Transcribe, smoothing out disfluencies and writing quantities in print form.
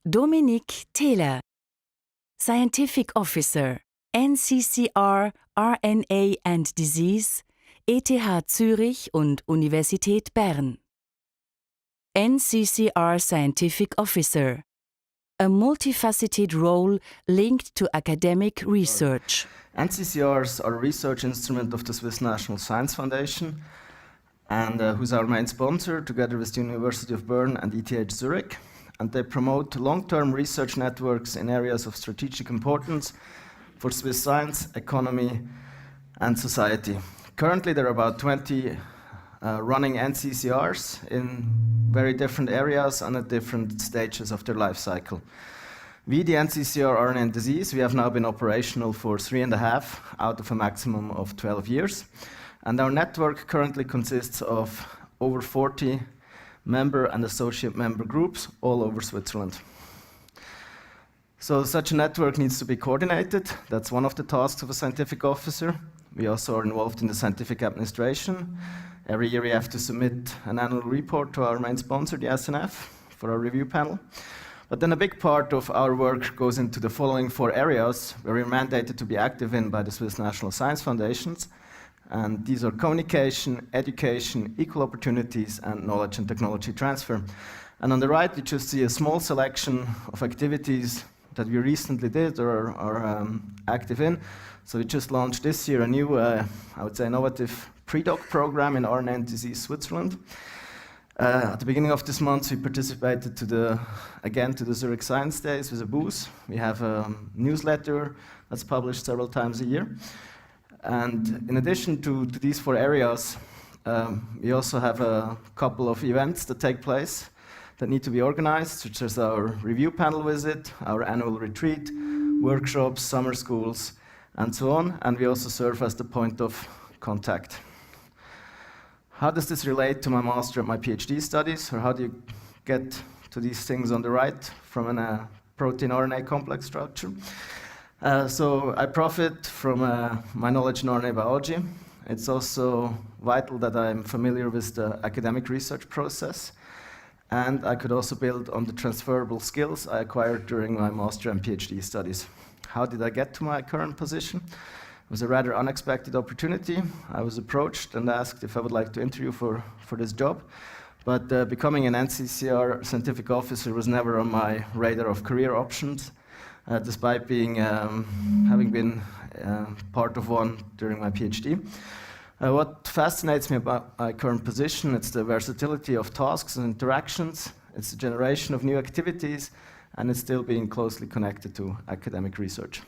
Dominik Theler, Scientific Officer, NCCR RNA and Disease, ETH Zürich und Universität Bern. NCCR Scientific Officer, a multifaceted role linked to academic research. NCCRs are a research instrument of the Swiss National Science Foundation, and who's our main sponsor, together with the University of Bern and ETH Zürich. And they promote long-term research networks in areas of strategic importance for Swiss science, economy, and society. Currently, there are about 20 running NCCRs in very different areas and at different stages of their life cycle. We, the NCCR RNA and Disease, we have now been operational for 3.5 out of a maximum of 12 years. And our network currently consists of over 40 member and associate member groups all over Switzerland. So such a network needs to be coordinated. That's one of the tasks of a scientific officer. We also are involved in the scientific administration. Every year we have to submit an annual report to our main sponsor, the SNF, for our review panel. But then a big part of our work goes into the following 4 areas where we're mandated to be active in by the Swiss National Science Foundations. And these are communication, education, equal opportunities, and knowledge and technology transfer. And on the right, you just see a small selection of activities that we recently did or are active in. So we just launched this year a new, I would say, innovative pre-doc program in RNA and Disease Switzerland. At the beginning of this month, we participated to the Zürich Science Days with a booth. We have a newsletter that's published several times a year. And in addition to these 4 areas, we also have a couple of events that take place that need to be organized, such as our review panel visit, our annual retreat, workshops, summer schools, and so on. And we also serve as the point of contact. How does this relate to my master and my PhD studies, or how do you get to these things on the right from a protein-RNA complex structure? So I profit from my knowledge in RNA biology. It's also vital that I'm familiar with the academic research process, and I could also build on the transferable skills I acquired during my master and PhD studies. How did I get to my current position? It was a rather unexpected opportunity. I was approached and asked if I would like to interview for this job, but becoming an NCCR scientific officer was never on my radar of career options. Despite having been part of one during my PhD. What fascinates me about my current position, it's the versatility of tasks and interactions, it's the generation of new activities, and it's still being closely connected to academic research.